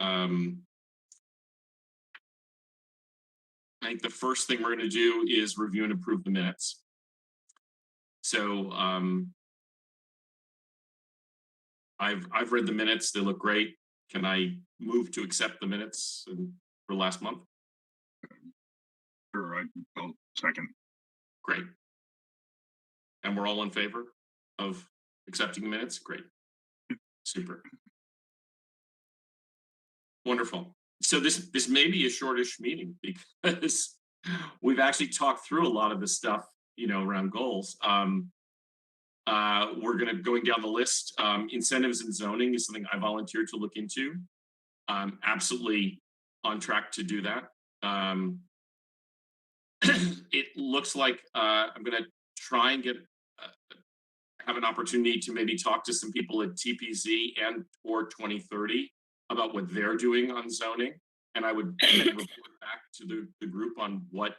Um, I think the first thing we're going to do is review and approve the minutes. So I've read the minutes; they look great. Can I move to accept the minutes for last month? Sure, I'll second. Great. And we're all in favor of accepting the minutes? Great. Super. Wonderful. So this may be a shortish meeting because we've actually talked through a lot of the stuff, around goals. We're going down the list. Incentives and zoning is something I volunteered to look into. Absolutely on track to do that. It looks like I'm going to try and have an opportunity to maybe talk to some people at TPZ and or 2030 about what they're doing on zoning. And I would then report back to the group on what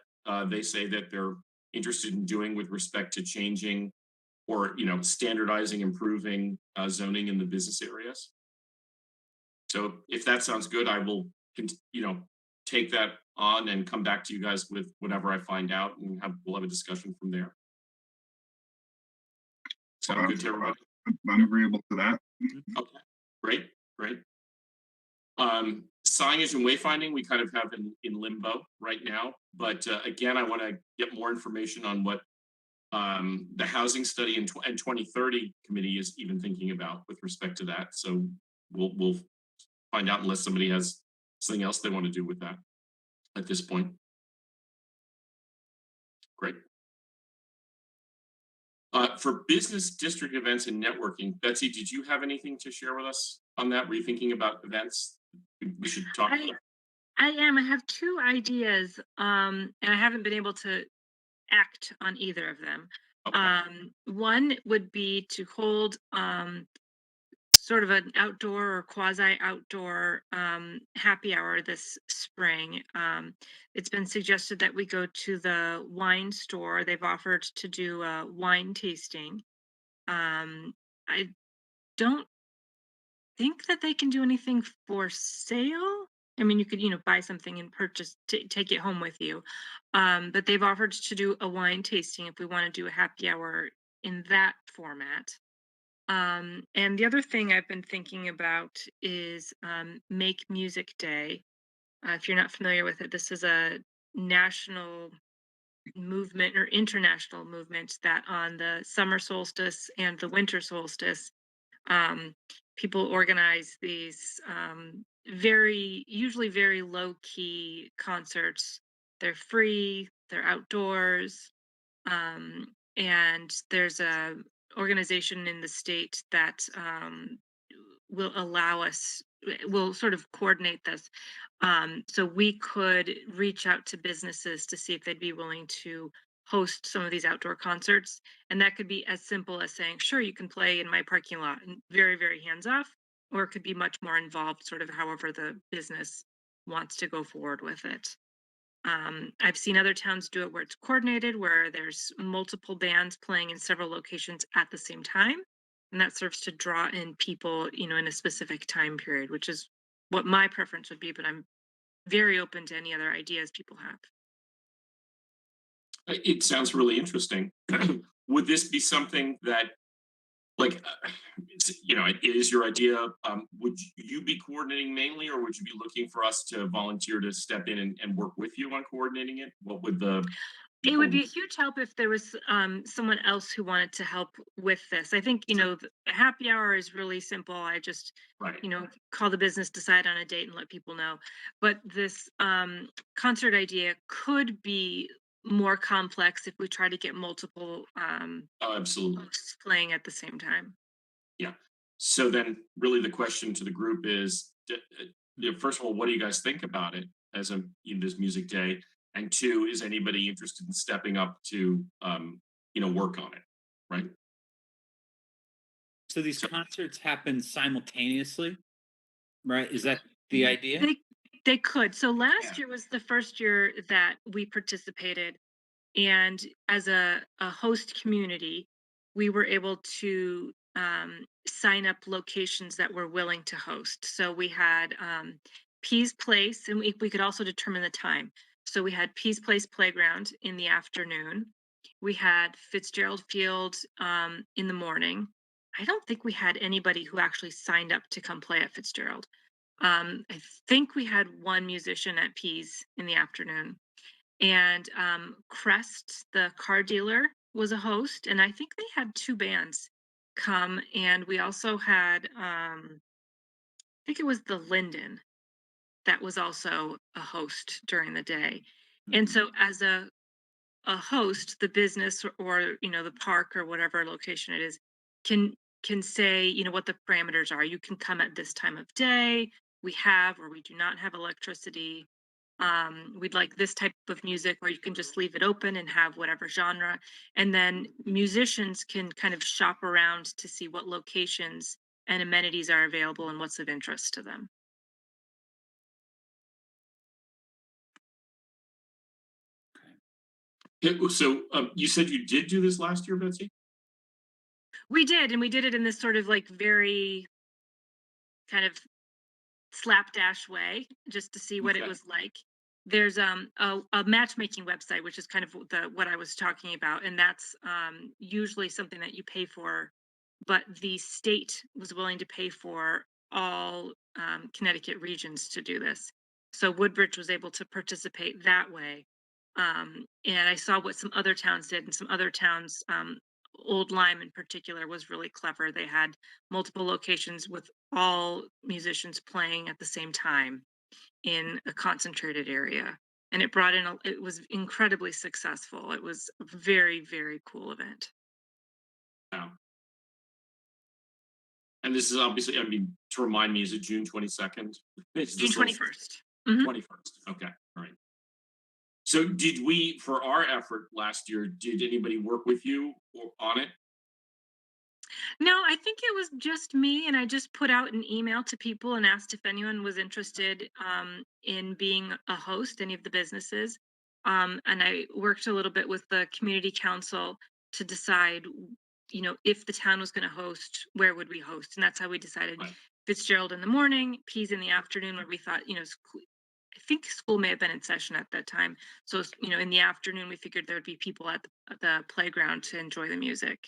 they say that they're interested in doing with respect to changing or standardizing, improving zoning in the business areas. So if that sounds good, I will take that on and come back to you guys with whatever I find out, and we'll have a discussion from there. Sound good to everybody? I'm agreeable to that. Okay, great. Signage and wayfinding, we kind of have in limbo right now. But again, I want to get more information on what the housing study and 2030 committee is even thinking about with respect to that. So we'll find out unless somebody has something else they want to do with that at this point. Great. For business district events and networking, Betsy, did you have anything to share with us on that? Were you thinking about events we should talk about? I am. I have two ideas, and I haven't been able to act on either of them. Okay. One would be to hold sort of an outdoor or quasi outdoor happy hour this spring. It's been suggested that we go to the wine store. They've offered to do a wine tasting. I don't think that they can do anything for sale. I mean, you could, buy something and purchase, take it home with you. But they've offered to do a wine tasting if we want to do a happy hour in that format. And the other thing I've been thinking about is Make Music Day. If you're not familiar with it, this is a national movement or international movement that on the summer solstice and the winter solstice, um, people organize these usually very low key concerts. They're free, they're outdoors, and there's a organization in the state that will allow us will sort of coordinate this, so we could reach out to businesses to see if they'd be willing to host some of these outdoor concerts, and that could be as simple as saying, sure, you can play in my parking lot, and very, very hands off, or it could be much more involved, sort of however the business wants to go forward with it. I've seen other towns do it where it's coordinated, where there's multiple bands playing in several locations at the same time. And that serves to draw in people, in a specific time period, which is what my preference would be. But I'm very open to any other ideas people have. It sounds really interesting. Would this be something that, like, it is your idea? Would you be coordinating mainly, or would you be looking for us to volunteer to step in and work with you on coordinating it? What would the It would people? be a huge help if there was someone else who wanted to help with this. I think, the happy hour is really simple. I just, Right. call the business, decide on a date, and let people know. But this concert idea could be more complex if we try to get multiple Oh, absolutely. hosts playing at the same time. Yeah. So then, really, the question to the group is, first of all, what do you guys think about it as this music day? And two, is anybody interested in stepping up to, work on it? Right. So these So, concerts happen simultaneously, right? Is that the idea? They could. So yeah. last year was the first year that we participated, and as a host community, we were able to sign up locations that were willing to host. So we had Pease Place, and we could also determine the time. So we had Pease Place Playground in the afternoon. We had Fitzgerald Field in the morning. I don't think we had anybody who actually signed up to come play at Fitzgerald. I think we had one musician at Pease in the afternoon. And Crest, the car dealer, was a host, and I think they had two bands come. And we also had, I think it was the Linden that was also a host during the day. And so, as a host, the business or the park or whatever location it is can say what the parameters are. You can come at this time of day. We have or we do not have electricity. We'd like this type of music, or you can just leave it open and have whatever genre. And then musicians can kind of shop around to see what locations and amenities are available and what's of interest to them. So you said you did do this last year, Betsy? We did, and we did it in this sort of like very kind of slapdash way, just to see what it Okay. was like. There's a matchmaking website, which is kind of what I was talking about, and that's usually something that you pay for, but the state was willing to pay for all Connecticut regions to do this. So Woodbridge was able to participate that way. And I saw what some other towns did, and some other towns, Old Lyme in particular, was really clever. They had multiple locations with all musicians playing at the same time in a concentrated area. And it brought in, it was incredibly successful. It was a very, very cool event. Wow. And this is obviously, I mean, to remind me, is it June 22nd? June 21st. 21st. Okay. All right. So did we, for our effort last year, did anybody work with you on it? No, I think it was just me, and I just put out an email to people and asked if anyone was interested in being a host, any of the businesses. And I worked a little bit with the community council to decide, if the town was going to host, where would we host? And that's how we decided Right. Fitzgerald in the morning, Pease in the afternoon, where we thought, I think school may have been in session at that time. So, in the afternoon, we figured there would be people at the playground to enjoy the music.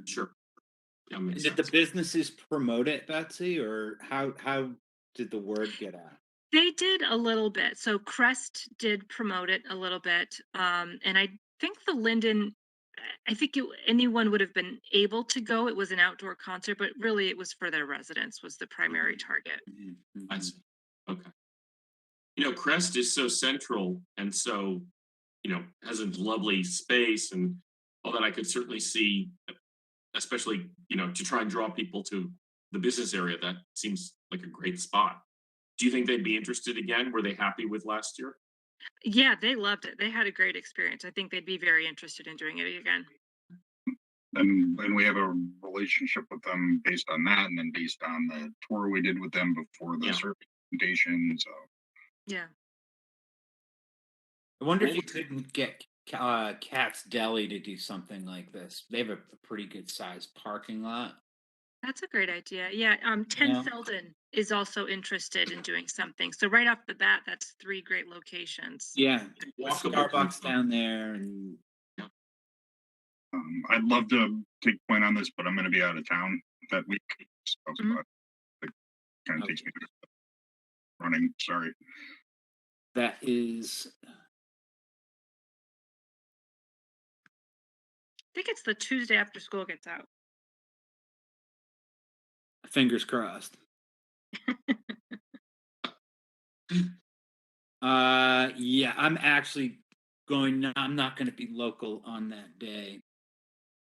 Sure. Yeah, makes Did the sense. businesses promote it, Betsy, or how did the word get out? They did a little bit. So Crest did promote it a little bit. And I think the Linden, I think anyone would have been able to go. It was an outdoor concert, but really it was for their residents was the primary target. I see. Okay. Crest is so central and so, has a lovely space and all that. I could certainly see, especially, to try and draw people to the business area. That seems like a great spot. Do you think they'd be interested again? Were they happy with last year? Yeah, they loved it. They had a great experience. I think they'd be very interested in doing it again. And we have a relationship with them based on that, and then based on the tour we did with them before the Yeah. survey presentation. So Yeah. I wonder if you couldn't get Katz Deli to do something like this. They have a pretty good sized parking lot. That's a great idea. Yeah. 10 Yeah. Selden is also interested in doing something. So right off the bat, that's three great locations. Yeah, Walkable Starbucks from- down there, and I'd love to take point on this, but I'm going to be out of town that week. So Mhm. it kind of takes me running. Sorry. that is I think it's the Tuesday after school gets out. fingers crossed. Yeah, I'm actually I'm not going to be local on that day,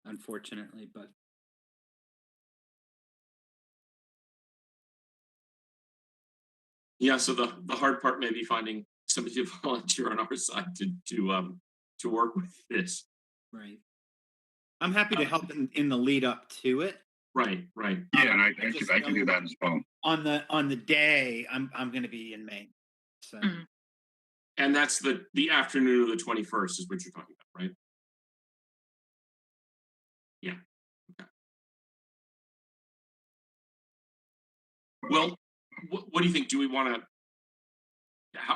unfortunately, but Yeah. So the hard part may be finding somebody to volunteer on our side to work with this. right. I'm happy to help in the lead up to it. Right. Right. Yeah, and I just can do know- that as well. On the day, I'm going to be in Maine. So Mhm. And that's the afternoon of the 21st is what you're talking about, right? Yeah. Okay. Well, what do you think? Do we want to?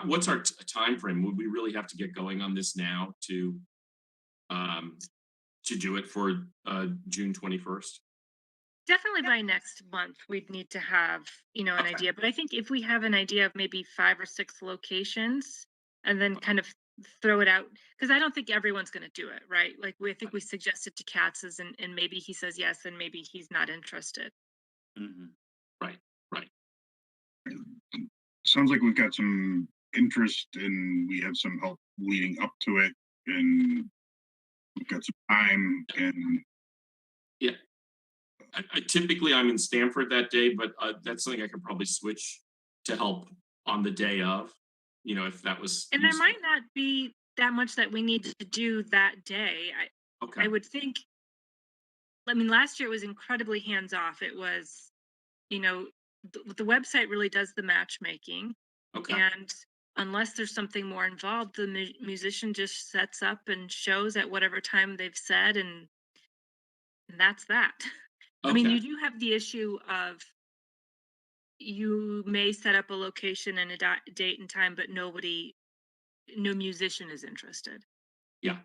What's our time frame? Would we really have to get going on this now um, to do it for June 21st? Definitely by next month, we'd need to have, an Okay. idea. But I think if we have an idea of maybe 5 or 6 locations and then kind of throw it out, because I don't think everyone's going to do it, right? Like I think we suggested to Katz's and maybe he says yes and maybe he's not interested. Mhm. Right. Sounds like we've got some interest and we have some help leading up to it, and we've got some time. And I typically I'm in Stanford that day, but that's something I could probably switch to help on the day of. If that was And there useful. might not be that much that we need to do that day. I Okay. would think, I mean, last year it was incredibly hands off. It was, the website really does the matchmaking. Okay. And unless there's something more involved, the musician just sets up and shows at whatever time they've said, and that's that. I mean, Okay. you do have the issue of you may set up a location and a date and time, but no musician is interested. Yeah.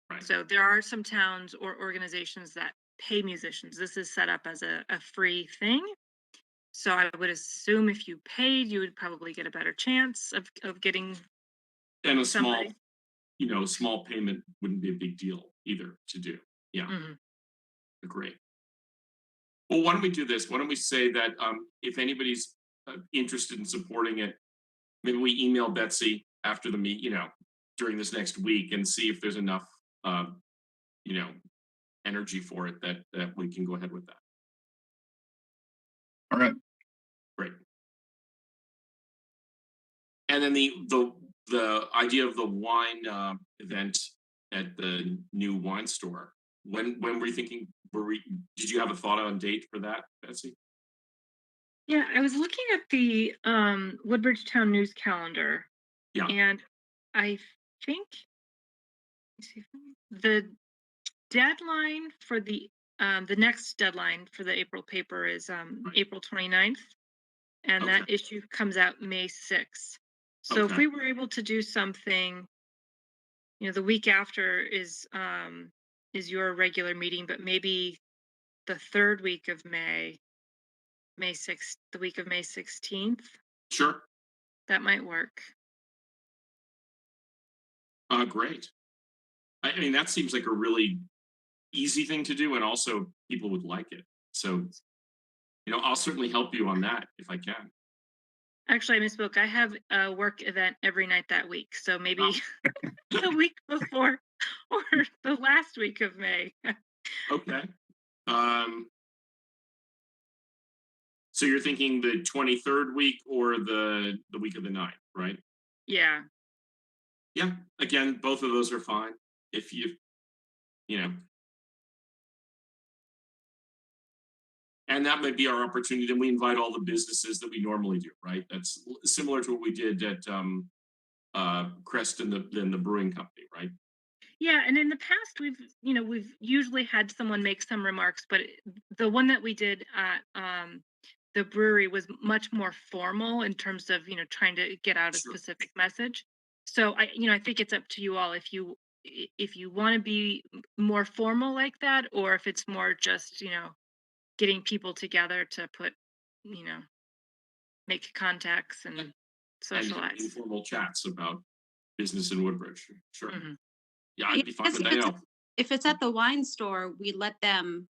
Right. So there are some towns or organizations that pay musicians. This is set up as a free thing. So I would assume if you paid, you would probably get a better chance of getting And a somebody. small payment wouldn't be a big deal either to do. Yeah. Mhm. Great. Well, why don't we do this? Why don't we say that if anybody's interested in supporting it, maybe we email Betsy after the meet, during this next week and see if there's enough, you know, energy for it that we can go ahead with that. all right, Great. And then the idea of the wine event at the new wine store. When were you thinking? Did you have a thought on date for that, Betsy? Yeah, I was looking at the Woodbridge Town News calendar, Yeah. and I think let me see the deadline for the next deadline for the April paper is Right. April 29th, and Okay. that issue comes out May 6th. So if Okay. we were able to do something, the week after is your regular meeting, but maybe the third week of May 6th, the week of May 16th, Sure. that might work. Great. I mean, that seems like a really easy thing to do, and also people would like it. So, I'll certainly help you on that if I can. Actually, I misspoke. I have a work event every night that week, so maybe Oh, the week before or the last week of May. okay. So you're thinking the 23rd week or the week of the 9th, right? Yeah. Yeah. Again, both of those are fine. If you know, and that might be our opportunity. Then we invite all the businesses that we normally do, right? That's similar to what we did at Crest and the brewing company, right? Yeah, and in the past we've usually had someone make some remarks, but the one that we did at the brewery was much more formal in terms of, trying to get out a Sure. specific message. So I think it's up to you all if you want to be more formal like that, or if it's more just, getting people together to make contacts and And socialize. informal chats about business in Woodbridge. Sure. Mhm. Yeah, Yeah, I'd be fine because with that. I know. if it's at the wine store, we let them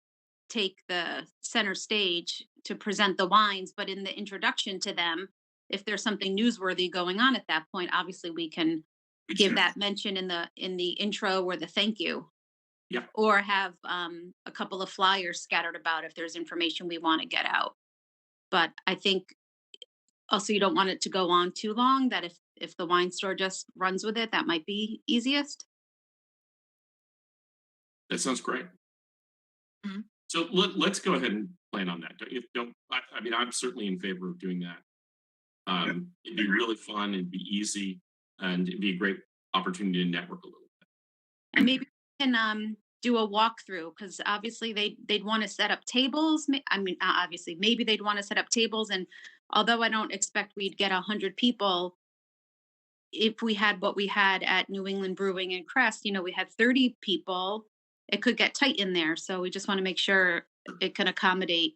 take the center stage to present the wines, but in the introduction to them, if there's something newsworthy going on at that point, obviously we can We give can- that mention in the intro or the thank you. Yeah. Or have a couple of flyers scattered about if there's information we want to get out. But I think also you don't want it to go on too long, that if the wine store just runs with it, that might be easiest. That sounds great. Mhm. So let's go ahead and plan on that. I mean, I'm certainly in favor of doing that. It'd be really fun. It'd be easy, and it'd be a great opportunity to network a little bit. And maybe we can do a walkthrough, because obviously they'd want to set up tables. I mean, not obviously, maybe they'd want to set up tables. And although I don't expect we'd get 100 people, if we had what we had at New England Brewing and Crest, we had 30 people, it could get tight in there. So we just want to make sure it can accommodate.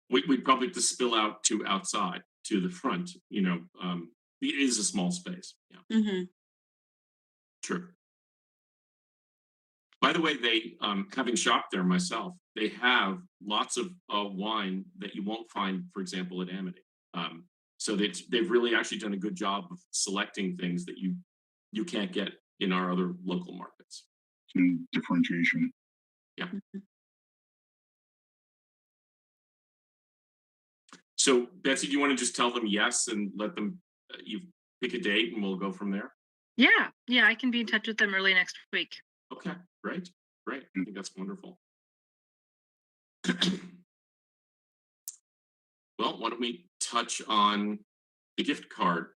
We'd probably have to spill out to outside to the front. It is a small space. Yeah, Hmm. true. By the way, they having shopped there myself, they have lots of wine that you won't find, for example, at Amity. So they've really actually done a good job of selecting things that you can't get in our other local markets. Some differentiation. Yeah. Mhm. So Betsy, do you want to just tell them yes and let them you pick a date and we'll go from there? Yeah, I can be in touch with them early next week. Okay, great. I think that's wonderful. Well, why don't we touch on the gift card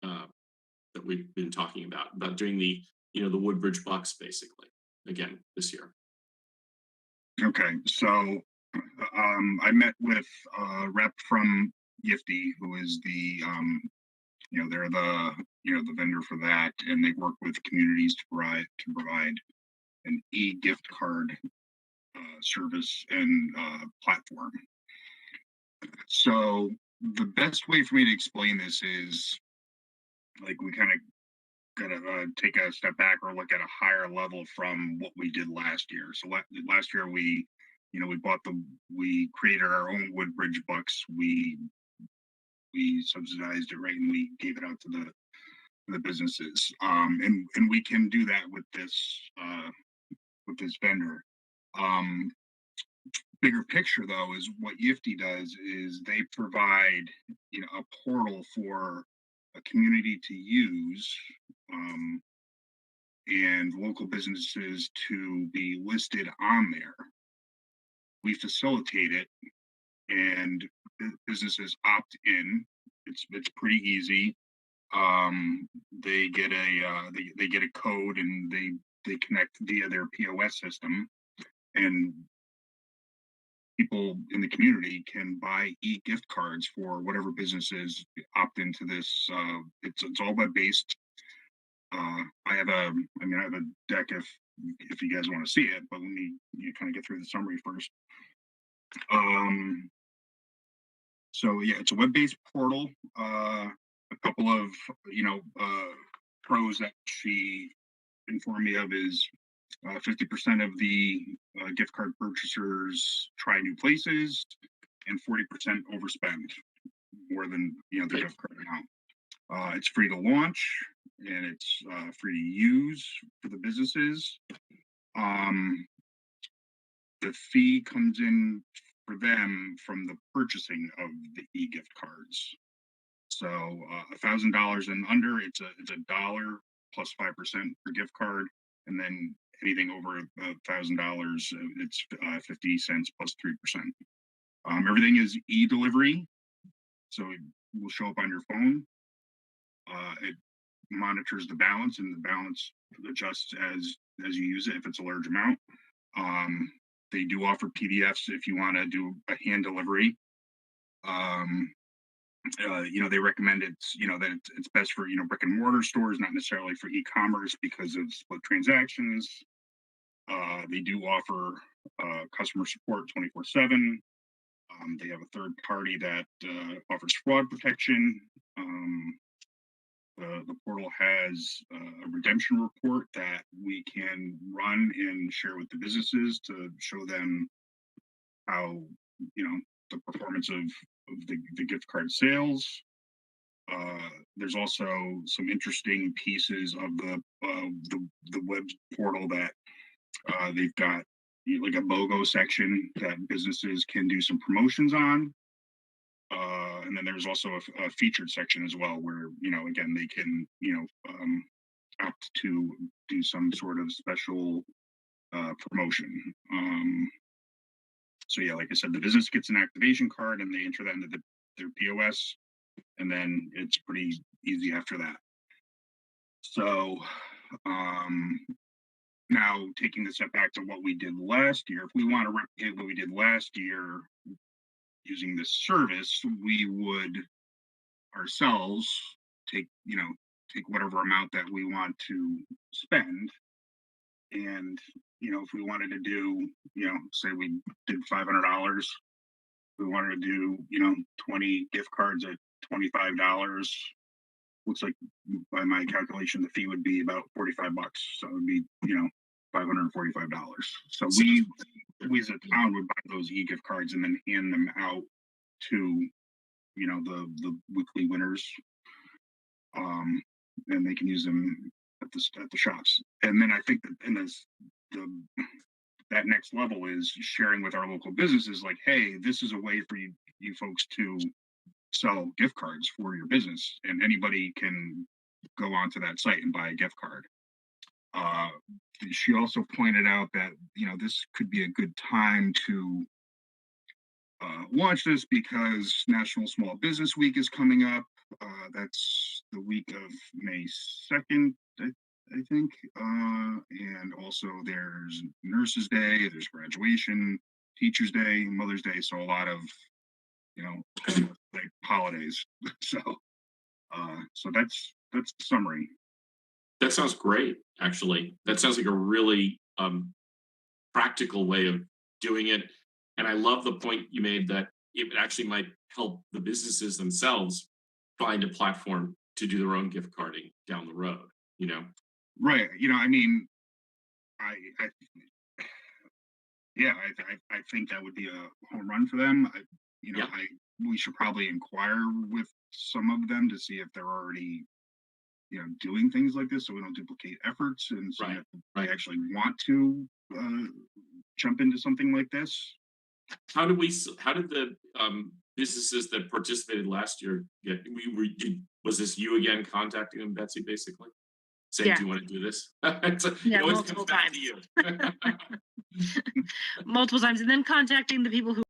that we've been talking about doing the the Woodbridge Bucks basically again this year. Okay, so I met with a rep from Yifty, who is the they're the the vendor for that, and they work with communities to provide an e-gift card service and platform. So the best way for me to explain this is like we kind of gotta take a step back or look at a higher level from what we did last year. So last year we we created our own Woodbridge Bucks. We subsidized it, right, and we gave it out to the businesses. And we can do that with this vendor. Bigger picture though is what Yifty does is they provide a portal for a community to use, and local businesses to be listed on there. We facilitate it, and businesses opt in. It's pretty easy. They get they get a code, and they connect via their POS system, and people in the community can buy e-gift cards for whatever businesses opt into this. It's all web based. I have a deck if you guys want to see it, but let me kind of get through the summary first. So yeah, it's a web-based portal. A couple of pros that she informed me of is 50% of the gift card purchasers try new places, and 40% overspend more than the gift card amount. It's free to launch, and it's free to use for the businesses. The fee comes in for them from the purchasing of the e-gift cards. So $1,000 and under, it's a dollar plus 5% per gift card, and then anything over $1,000, it's 50 cents plus 3%. Everything is e-delivery, so it will show up on your phone. It monitors the balance, and the balance adjusts as you use it if it's a large amount. They do offer PDFs if you want to do a hand delivery. They recommend that it's best for brick and mortar stores, not necessarily for e-commerce because of split transactions. They do offer customer support 24/7. They have a third party that offers fraud protection. The portal has a redemption report that we can run and share with the businesses to show them how the performance of the gift card sales. There's also some interesting pieces of the web portal that they've got like a BOGO section that businesses can do some promotions on. And then there's also a featured section as well where, again, they can, opt to do some sort of special promotion. So yeah, like I said, the business gets an activation card and they enter that into their POS, and then it's pretty easy after that. So Now, taking the step back to what we did last year, if we want to replicate what we did last year using this service, we would ourselves take whatever amount that we want to spend. And, if we wanted to do, say we did $500, we wanted to do, 20 gift cards at $25. Looks like by my calculation, the fee would be about $45. So it would be, $545. So we as a town would buy those e-gift cards and then hand them out to, the weekly winners. And they can use them at the shops. And then I think that that next level is sharing with our local businesses, like, hey, this is a way for you folks to sell gift cards for your business, and anybody can go onto that site and buy a gift card. She also pointed out that this could be a good time to launch this because National Small Business Week is coming up. That's the week of May 2nd, I think. And also there's Nurses Day, there's graduation, Teachers Day, Mother's Day. So a lot of, like holidays. So that's the summary. That sounds great, actually. That sounds like a really practical way of doing it. And I love the point you made that it actually might help the businesses themselves find a platform to do their own gift carding down the road, Right. I mean, I think that would be a home run for them. We should probably inquire with some of them to see if they're already, doing things like this, so we don't duplicate efforts, and so if they actually want to jump into something like this. How did the businesses that participated last year get? Was this you again contacting them, Betsy, basically saying, "Do you want to do this?" Yeah, multiple times. Multiple times, and then contacting the people who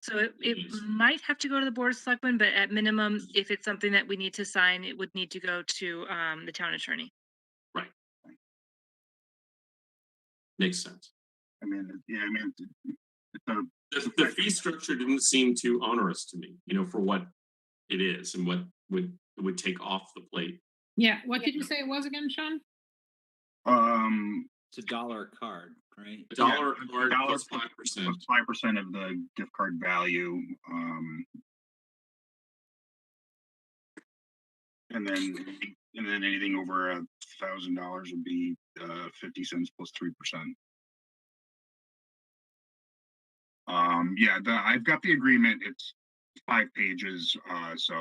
So it Yes. might have to go to the Board of Selectmen, but at minimum, if it's something that we need to sign, it would need to go to the town attorney. Right. Makes sense. I mean, yeah, I mean, it's a, The fee structure didn't seem too onerous to me, for what it is and what would take off the plate. Yeah, what did you say it was again, Shawn? It's $1 a card, right? A dollar yeah, a card $1 plus plus 5%. 5% of the gift card value. And then anything over $1,000 would be 50 cents plus 3%. Yeah, I've got the agreement. It's 5 pages, so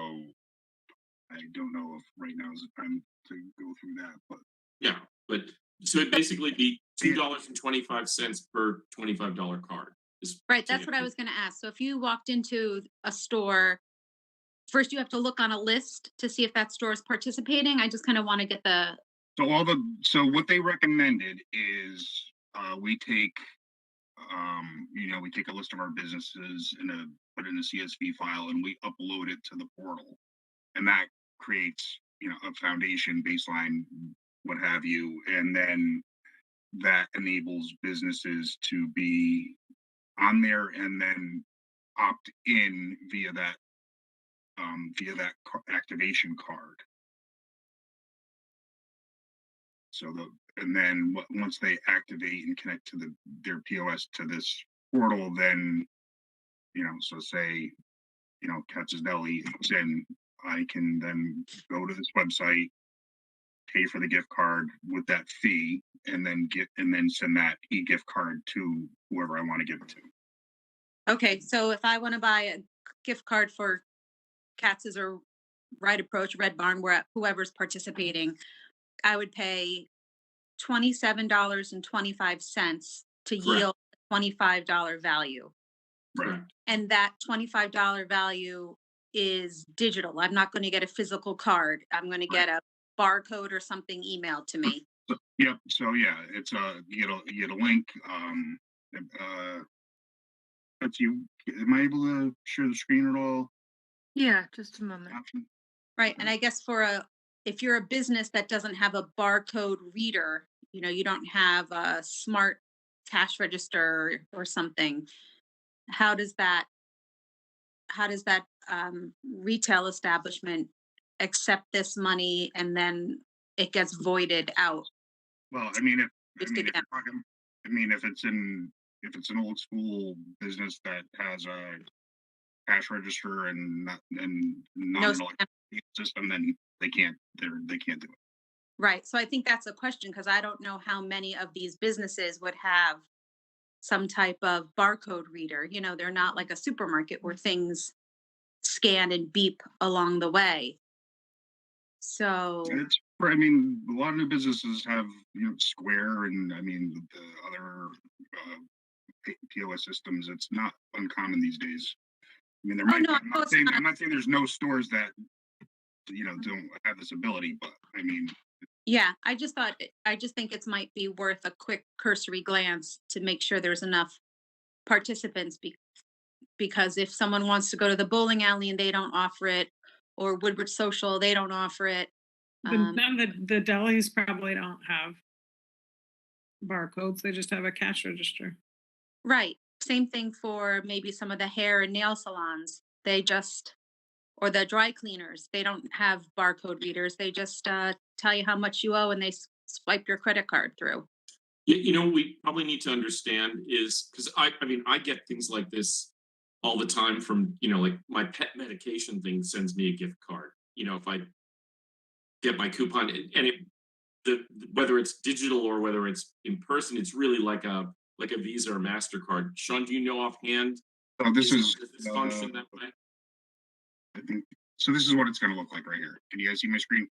I don't know if right now is the time to go through that, but Yeah, but so it'd basically be $2.25 per $25 card. Right, that's what I was gonna ask. So if you walked into a store, first you have to look on a list to see if that store is participating. I just kind of want to get the, so what they recommended is we take we take a list of our businesses and put in a CSV file and we upload it to the portal, and that creates a foundation, baseline, what have you, and then that enables businesses to be on there and then opt in via that activation card. So and then once they activate and connect to their POS to this portal, then so say Katz's Deli, then I can then go to this website, pay for the gift card with that fee, and then send that e-gift card to whoever I want to give it to. okay, so if I want to buy a gift card for Katz's or Right Approach, Red Barn, whoever's participating, I would pay $27.25 to Correct. yield a $25 value. Right. Correct. And that $25 value is digital. I'm not going to get a physical card. I'm going to get a barcode or something emailed to me. Yep. So yeah, it's you get a link. But am I able to share the screen at all? Yeah, just a moment. Option? Right. And I guess if you're a business that doesn't have a barcode reader, you don't have a smart cash register or something, how does that retail establishment accept this money and then it gets voided out? Well, I mean, if Just you're again. talking, if it's an old school business that has a cash register and not an electronic system, then they can't do it. Right. So I think that's a question, because I don't know how many of these businesses would have some type of barcode reader. They're not like a supermarket where things scan and beep along the way. So I mean, a lot of new businesses have Square, and I mean the other POS systems. It's not uncommon these days. I mean, no, I'm not saying there's no stores that don't have this ability, but I mean, yeah, I just think it might be worth a quick cursory glance to make sure there's enough participants, because if someone wants to go to the bowling alley and they don't offer it, or Woodward Social, they don't offer it. None of the delis probably don't have barcodes. They just have a cash register. Right. Same thing for maybe some of the hair and nail salons. Or the dry cleaners, they don't have barcode readers. They just tell you how much you owe and they swipe your credit card through. We probably need to understand is because I get things like this all the time from, like my pet medication thing sends me a gift card. If I get my coupon and whether it's digital or whether it's in person, it's really like a Visa or MasterCard. Shawn, do you know offhand? so Does this function that way? I think so. This is what it's going to look like right here. Can you guys see my screen?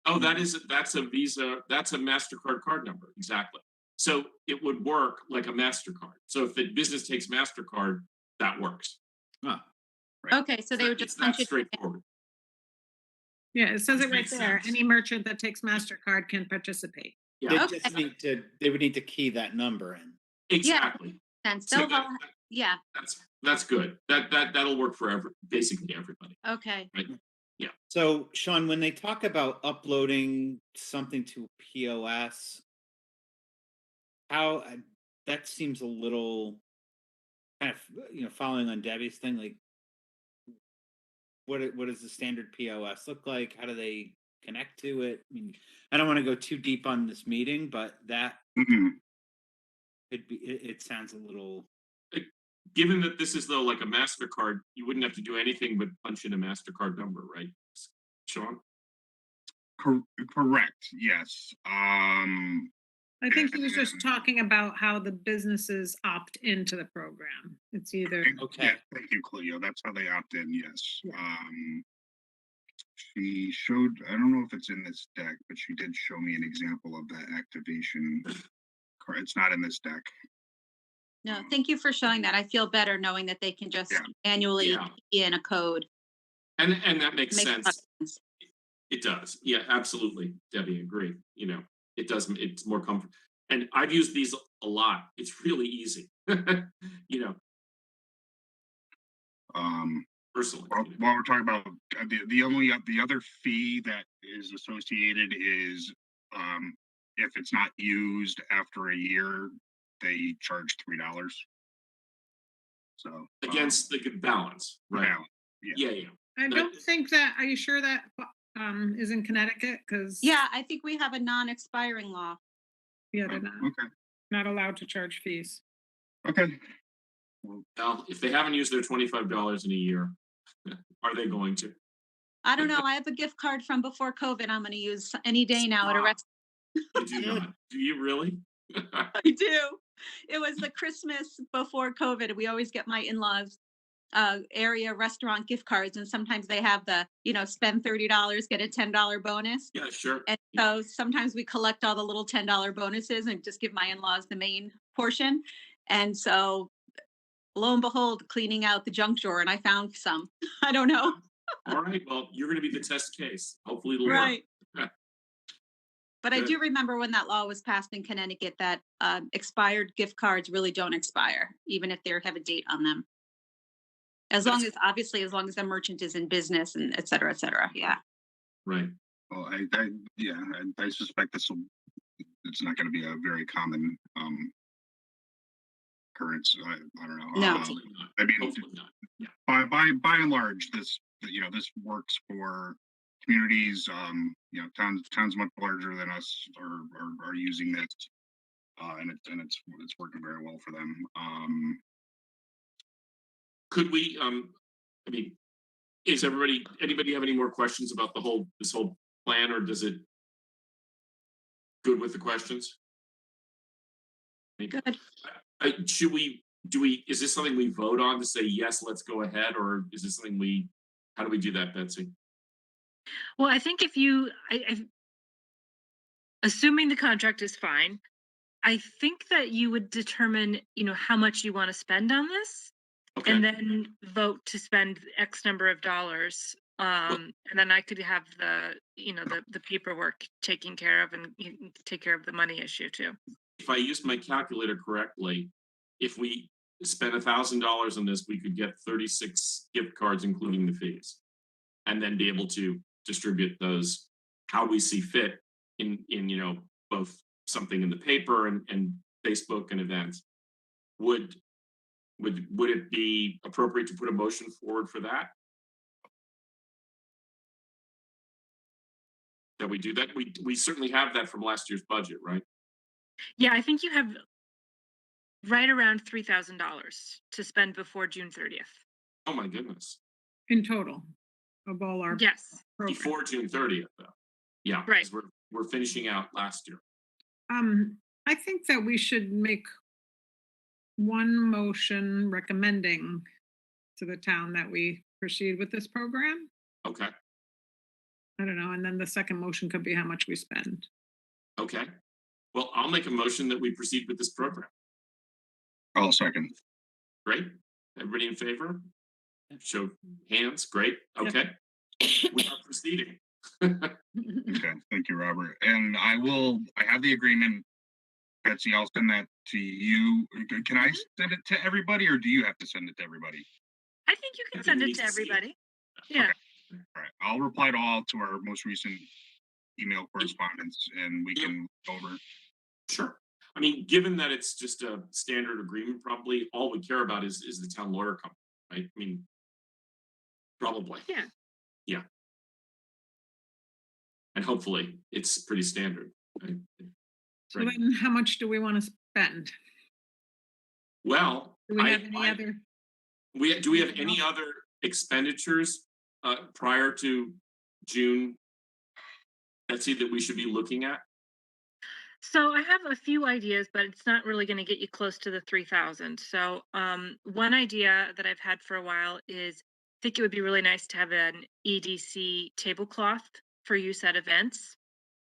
Oh, that's a Visa, that's a MasterCard card number. Exactly. So it would work like a MasterCard. So if the business takes MasterCard, that works. Oh, Right. Okay, so they would It's just that punch it in. straightforward. Yeah, it says it right Makes there. sense. Any merchant that takes MasterCard can participate. Yeah, they would need to key that number in. exactly. And So they'll Yeah, That's good. That'll work for basically everybody. okay. Right? So, Shawn, when they talk about uploading something to POS, how that seems a little kind of following on Debbie's thing. Like, what does the standard POS look like? How do they connect to it? I mean, I don't want to go too deep on this meeting, but that Mhm. could be. It sounds a little. Given that this is though like a MasterCard, you wouldn't have to do anything but punch in a MasterCard number, right, Shawn? Correct. Yes. I think he was just talking about how the businesses opt into the program. It's either, Okay. Yeah, thank you, Clio. That's how they opt in. Yes. Yeah. She showed. I don't know if it's in this deck, but she did show me an example of that activation. It's not in this deck. No, thank you for showing that. I feel better knowing that they can just Yeah. manually Yeah. key in a code. And that makes Makes a lot of sense. sense. It does. Yeah, absolutely. Debbie, agree. It does. It's more comfort. And I've used these a lot. It's really easy. Personally. While we're talking about the other fee that is associated is if it's not used after a year, they charge $3. So Against the balance, right? balance. Yeah. I don't think that, are you sure that is in Connecticut? Because Yeah, I think we have a non-expiring law. yeah, they're not, Okay. not allowed to charge fees. Okay. Now, if they haven't used their $25 in a year, are they going to? I don't know. I have a gift card from before COVID. I'm going to use any day now at a Stop. restaurant. You do not. Do you really? I do. It was the Christmas before COVID. We always get my in-laws area restaurant gift cards, and sometimes they have the spend $30, get a $10 bonus. Yeah, sure. And so sometimes we collect all the little $10 bonuses and just give my in-laws the main portion. And so lo and behold, cleaning out the junk drawer, and I found some. I don't know. All right. Well, you're going to be the test case. Hopefully it'll Right. work. But I Good. do remember when that law was passed in Connecticut that expired gift cards really don't expire, even if they have a date on them. As long as the merchant is in business and et cetera, et cetera. Yeah. Right. Well, I suspect it's not going to be a very common occurrence. I don't know. No. Hopefully not. I mean, Hopefully not. Yeah. by and large, this works for communities. Towns much larger than us are using this, and it's working very well for them. Could we? I mean, is anybody have any more questions about this whole plan, or does it good with the questions? Good. Is this something we vote on to say yes, let's go ahead, or is this something how do we do that, Betsy? Well, I think if assuming the contract is fine, I think that you would determine, how much you want to spend on this, Okay. and then vote to spend X number of dollars. And then I could have the paperwork taken care of, and you can take care of the money issue too. If I used my calculator correctly, if we spent $1,000 on this, we could get 36 gift cards, including the fees, and then be able to distribute those how we see fit in both something in the paper and Facebook and events. Would it be appropriate to put a motion forward for that? That we do that? We certainly have that from last year's budget, right? Yeah, I think you have right around $3,000 to spend before June 30th. Oh my goodness. In total of all our Yes. programs. Before June 30th, though. Yeah, Right. 'cause we're finishing out last year. I think that we should make one motion recommending to the town that we proceed with this program. Okay. I don't know, and then the second motion could be how much we spend. Okay. Well, I'll make a motion that we proceed with this program. I'll second. Great. Everybody in favor? Show hands. Great. Okay. We are proceeding. Okay, thank you, Robert. And I have the agreement Betsy, I'll send that to you. Can I send it to everybody, or do you have to send it to everybody? I think you can send it to everybody. Yeah. All right, I'll reply to all to our most recent email correspondence, and we can go over. Sure. I mean, given that it's just a standard agreement, probably all we care about is the town lawyer company, right? I mean, probably. Yeah. Yeah. And hopefully it's pretty standard. Right? So then how much do we want to spend? Well, Do we have any other? do we have any other expenditures prior to June, Betsy, that we should be looking at? So I have a few ideas, but it's not really going to get you close to the 3,000. So one idea that I've had for a while is I think it would be really nice to have an EDC tablecloth for use at events.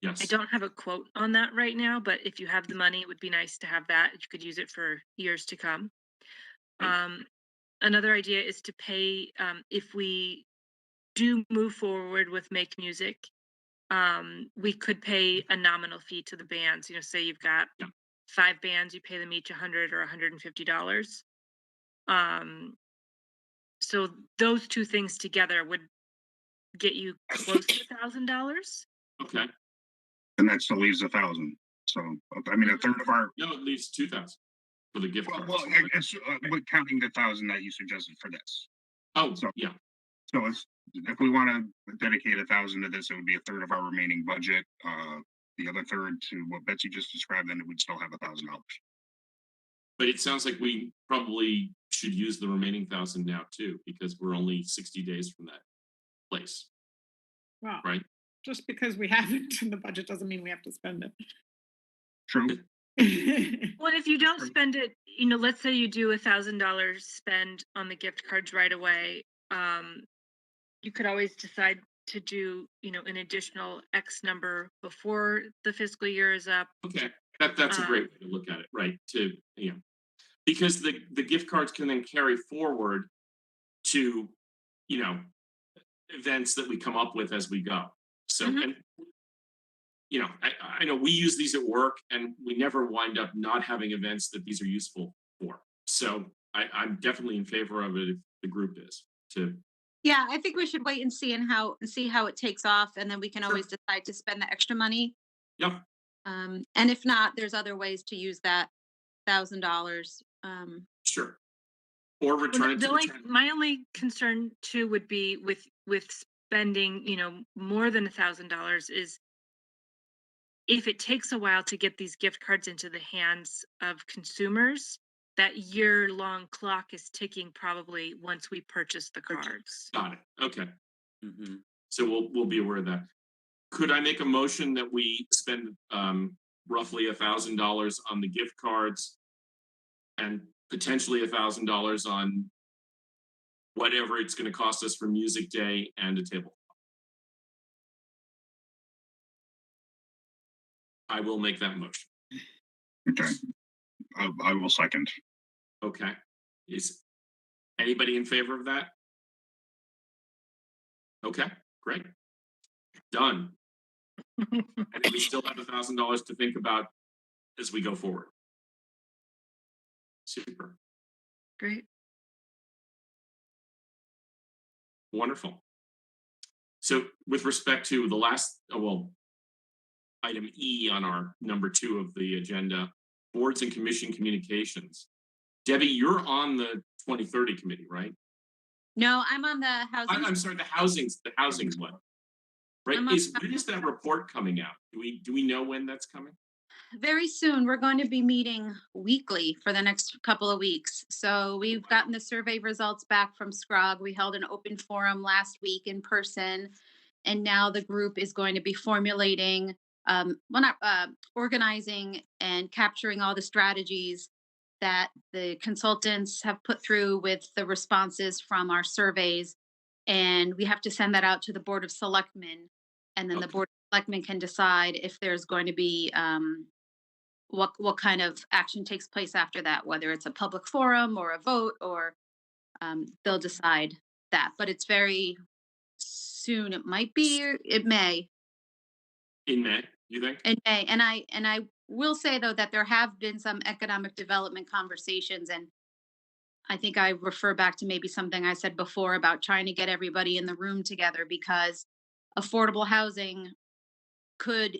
Yes. I don't have a quote on that right now, but if you have the money, it would be nice to have that. You could use it for years to come. Right. Another idea is to pay, if we do move forward with Make Music, we could pay a nominal fee to the bands. You know, say you've got 5 bands, you pay them each $100 or $150. So those two things together would get you close to $1,000. Okay. And that still leaves 1,000. So I mean, a third of our. No, it leaves 2,000 for the gift cards. Well, it's counting the 1,000 that you suggested for this. Oh, so yeah. So if we want to dedicate 1,000 to this, it would be a third of our remaining budget. The other third to what Betsy just described, then we'd still have $1,000. But it sounds like we probably should use the remaining 1,000 now too, because we're only 60 days from that place. Well, right. Just because we haven't in the budget doesn't mean we have to spend it. True. Well, if you don't spend it, you know, let's say you do $1,000 spend on the gift cards right away. You could always decide to do, you know, an additional X number before the fiscal year is up. Okay, that's a great way to look at it, right? To because the gift cards can then carry forward to, you know, events that we come up with as we go. So, and you know, I know we use these at work, and we never wind up not having events that these are useful for. So, I'm definitely in favor of it if the group is to. Yeah, I think we should wait and see how it takes off, and then we can always decide to spend the extra money. Yep. And if not, there's other ways to use that $1,000. Sure. Or return it to the town. My only concern too would be with spending, you know, more than $1,000 is if it takes a while to get these gift cards into the hands of consumers, that year-long clock is ticking probably once we purchase the cards. Got it. Okay. So we'll be aware of that. Could I make a motion that we spend roughly $1,000 on the gift cards and potentially $1,000 on whatever it's going to cost us for Music Day and a table? I will make that motion. Okay. I will second. Okay. Is anybody in favor of that? Okay, great. Done. And we still have $1,000 to think about as we go forward. Super. Great. Wonderful. So with respect to the last, item E on our number 2 of the agenda, boards and commission communications. Debbie, you're on the 2030 committee, right? No, I'm on the housing. I'm sorry, the housing's one. Right? When is that report coming out? Do we know when that's coming? Very soon. We're going to be meeting weekly for the next couple of weeks. So we've gotten the survey results back from Scrog. We held an open forum last week in person, and now the group is going to be formulating, organizing and capturing all the strategies that the consultants have put through with the responses from our surveys. And we have to send that out to the Board of Selectmen. And then the Board of Selectmen can decide if there's going to be what kind of action takes place after that, whether it's a public forum or a vote, or they'll decide that. But it's very soon. It might be, it may. In May, you think? In May. And I will say though that there have been some economic development conversations, and I think I refer back to maybe something I said before about trying to get everybody in the room together, because affordable housing could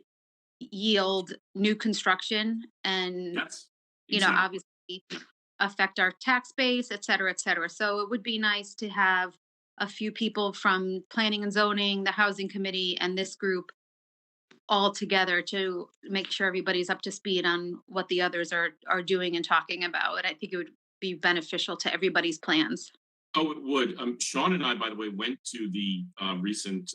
yield new construction and, That's you know, exactly. obviously affect our tax base, et cetera, et cetera. So it would be nice to have a few people from planning and zoning, the housing committee, and this group all together to make sure everybody's up to speed on what the others are doing and talking about. And I think it would be beneficial to everybody's plans. Oh, it would. Shawn and I, by the way, went to the recent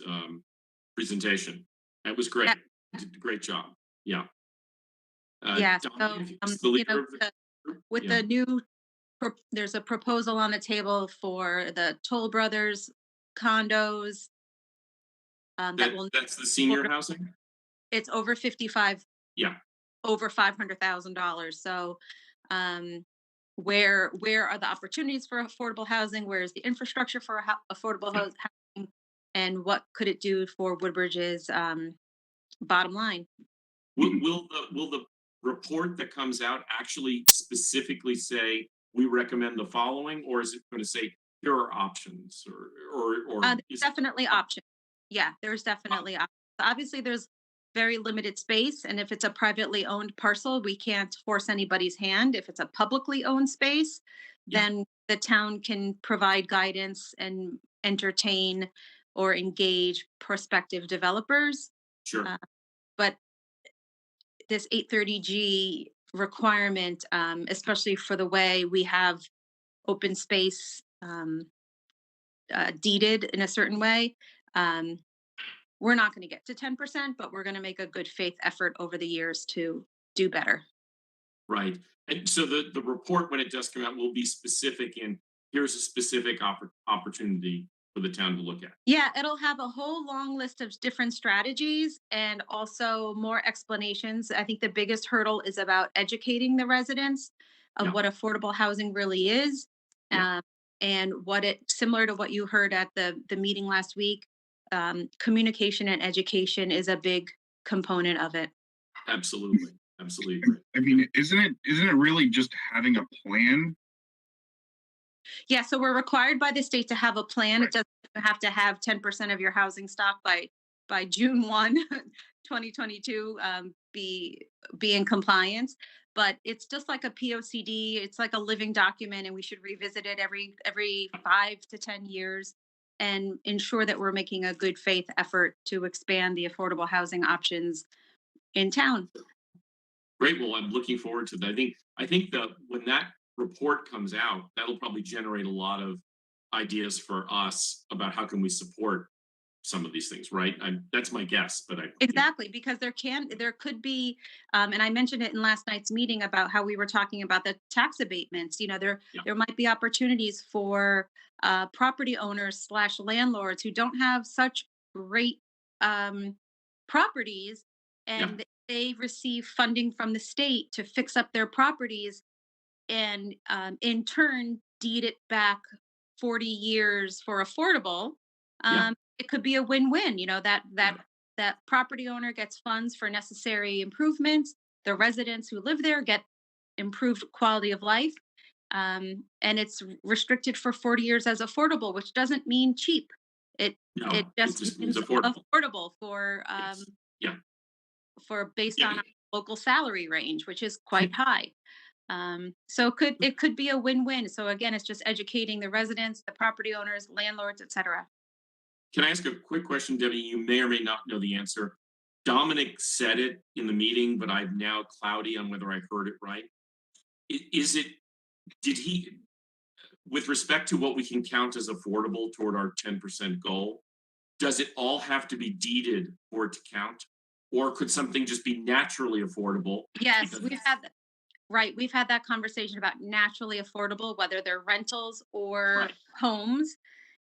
presentation. It was great. Did a great job. Yeah. Yeah. Dominic, So, is the you leader know, of the group? with Yeah. the new, there's a proposal on the table for the Toll Brothers condos that will, That's the senior housing? it's over 55, Yeah. over $500,000. So, where are the opportunities for affordable housing? Where is the infrastructure for affordable Yeah. housing? And what could it do for Woodbridge's bottom line? Will the report that comes out actually specifically say we recommend the following, or is it going to say here are options, or There's is it, definitely options. Yeah, there's definitely options. Obviously, there's very limited space, and if it's a privately owned parcel, we can't force anybody's hand. If it's a publicly owned space, yeah, then the town can provide guidance and entertain or engage prospective developers. sure, Uh, but this 830G requirement, especially for the way we have open space deeded in a certain way, um, we're not going to get to 10%, but we're going to make a good faith effort over the years to do better. right. And so the report, when it does come out, will be specific in here's a specific opportunity for the town to look at. Yeah, it'll have a whole long list of different strategies and also more explanations. I think the biggest hurdle is about educating the residents of Yeah, what affordable housing really is, yeah, um, and what it, similar to what you heard at the meeting last week. Communication and education is a big component of it. absolutely, absolutely agree. I mean, isn't it really just having a plan? Yeah, so we're required by the state to have a plan. It Right. doesn't have to have 10% of your housing stock by June 1, 2022, be in compliance. But it's just like a POCD. It's like a living document, and we should revisit it every 5 to 10 years and ensure that we're making a good faith effort to expand the affordable housing options in town. Great. Well, I'm looking forward to that. I think that when that report comes out, that'll probably generate a lot of ideas for us about how can we support some of these things, right? That's my guess, but Exactly, because there could be, and I mentioned it in last night's meeting about how we were talking about the tax abatements. You know, yeah, there might be opportunities for property owners slash landlords who don't have such great um, properties, yeah, and they receive funding from the state to fix up their properties, and in turn deed it back 40 years for affordable. yeah, It could be a win-win, you know, yeah, that property owner gets funds for necessary improvements, the residents who live there get improved quality of life, and it's restricted for 40 years as affordable, which doesn't mean cheap. It no, it just just means means affordable. affordable for Yes, yeah, based yeah, on our local salary range, which is quite high. So it could be a win-win. So again, it's just educating the residents, the property owners, landlords, etc. Can I ask a quick question, Debbie? You may or may not know the answer. Dominic said it in the meeting, but I'm now cloudy on whether I heard it right. Is it, did he, with respect to what we can count as affordable toward our 10% goal, does it all have to be deeded for it to count? Or could something just be naturally affordable? Yes, Because we've had right. We've had that conversation about naturally affordable, whether they're rentals or right. homes.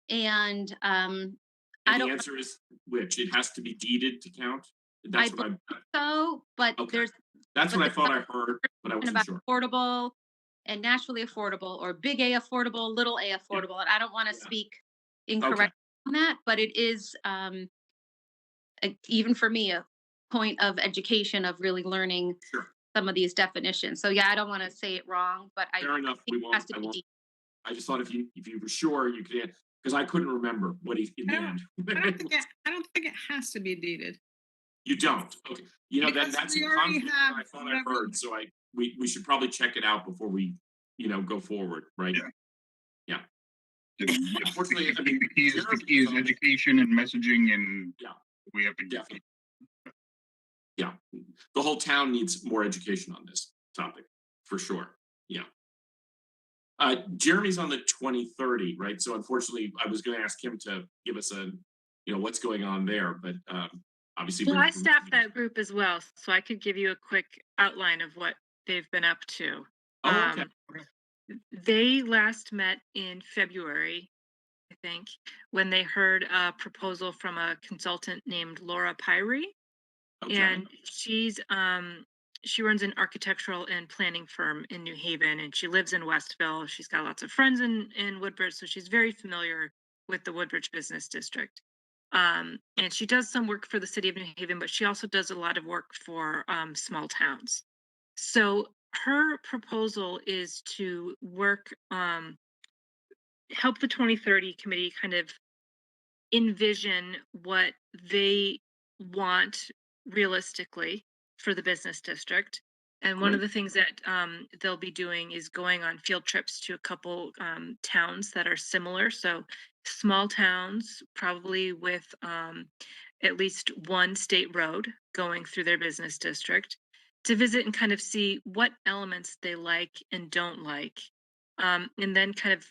And I And the don't answer is which? It has to be deeded to count? I That's what believe I, so, but okay. That's what I the thought I heard, but I conversation wasn't about sure. affordable and naturally affordable, or big A affordable, little A Yeah, affordable. And I don't want to yeah. speak Okay, incorrect on that, but it is even for me a point of education of really learning sure. some of these definitions. So yeah, I don't want to say it wrong, but I Fair enough. think We it won't. has to I be won't. deep. I just thought if you were sure you could, because I couldn't remember what he in I the don't, end. I don't think it has to be deeded. You don't. Okay. You know, then Because that's we a already conflict have that I thought I whatever- heard. So we should probably check it out before we, go forward, right? Yeah. Unfortunately, I mean, the key is education and messaging, and Yeah. we have to get. Definitely. Yeah. The whole town needs more education on this topic, for sure. Yeah. Jeremy's on the 2030, right? So unfortunately, I was going to ask him to give us what's going on there, but obviously. Well, we're- I staffed that group as well, so I could give you a quick outline of what they've been up to. Oh, okay. They last met in February, I think, when they heard a proposal from a consultant named Laura Pyrie. Okay. And she runs an architectural and planning firm in New Haven, and she lives in Westville. She's got lots of friends in Woodbridge, so she's very familiar with the Woodbridge Business District. And she does some work for the city of New Haven, but she also does a lot of work for small towns. So her proposal is to work, help the 2030 committee kind of envision what they want realistically for the business district. And one of the things that they'll be doing is going on field trips to a couple towns that are similar. So small towns, probably with at least one state road going through their business district, to visit and kind of see what elements they like and don't like. And then kind of,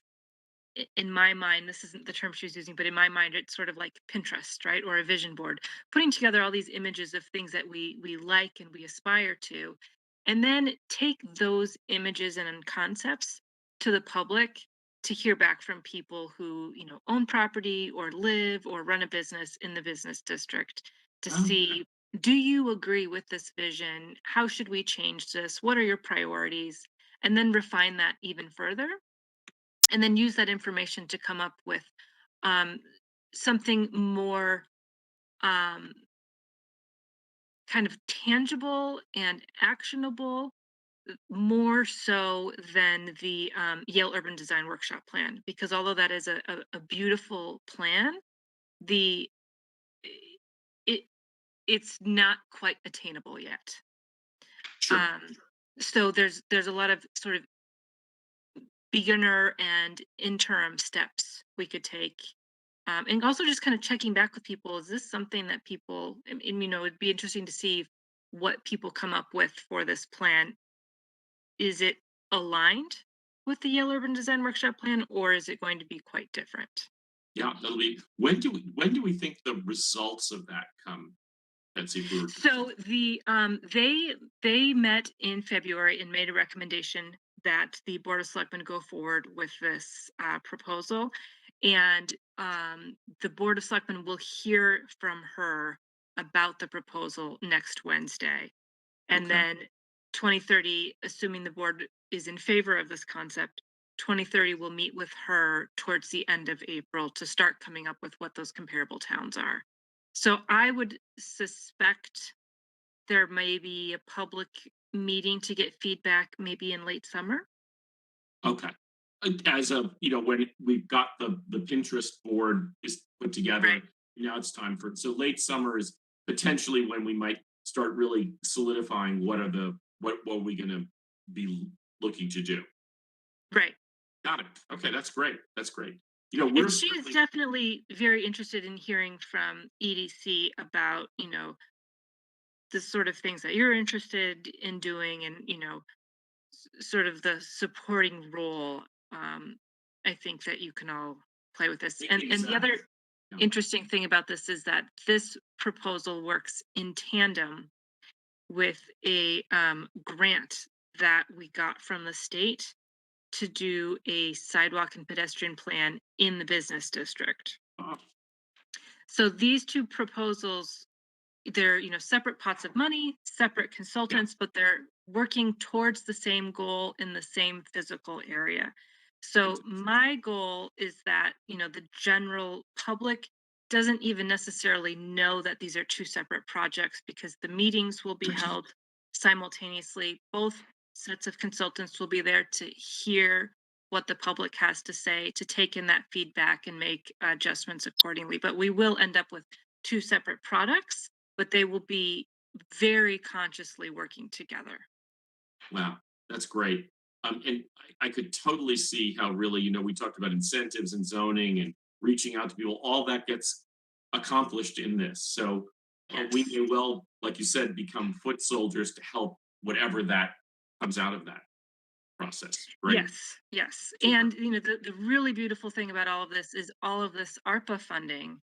in my mind, this isn't the term she's using, but in my mind, it's sort of like Pinterest, right? Or a vision board, putting together all these images of things that we like and we aspire to, and then take those images and concepts to the public to hear back from people who, own property or live or run a business in the business district to see, do you agree with this vision? How should we change this? What are your priorities? And then refine that even further. And then use that information to come up with something more kind of tangible and actionable, more so than the Yale Urban Design Workshop plan. Because although that is a beautiful plan, it's not quite attainable yet. Sure. So there's a lot of sort of beginner and interim steps we could take, and also just kind of checking back with people. Is this something that people, and it'd be interesting to see what people come up with for this plan. Is it aligned with the Yale Urban Design Workshop plan, or is it going to be quite different? Yeah, that'll be. When do we think the results of that come? Betsy, if we were- So they met in February and made a recommendation that the Board of Selectmen go forward with this proposal, and the Board of Selectmen will hear from her about the proposal next Wednesday, and Okay. then 2030, assuming the board is in favor of this concept, 2030 will meet with her towards the end of April to start coming up with what those comparable towns are. So I would suspect there may be a public meeting to get feedback maybe in late summer. Okay. As of, when we've got the Pinterest board is put together, Right. now it's time for, so late summer is potentially when we might start really solidifying what are we going to be looking to do. Right. Got it. Okay, that's great. That's great. And We're she's certainly- definitely very interested in hearing from EDC about, the sort of things that you're interested in doing, and, sort of the supporting role. I think that you can all play with this. And the Exactly. other Yeah. interesting thing about this is that this proposal works in tandem with a grant that we got from the state to do a sidewalk and pedestrian plan in the business district. Oh, So these two proposals, they're, separate pots of money, separate consultants, but they're working towards the same goal in the same physical area. So my goal is that, the general public doesn't even necessarily know that these are two separate projects, because the meetings will be held simultaneously. Both sets of consultants will be there to hear what the public has to say, to take in that feedback and make adjustments accordingly. But we will end up with two separate products, but they will be very consciously working together. Wow, that's great. And I could totally see how really, we talked about incentives and zoning and reaching out to people, all that gets accomplished in this. So we Yes. may well, like you said, become foot soldiers to help whatever that comes out of that process. Great. Yes. Super. And the really beautiful thing about all of this is all of this ARPA funding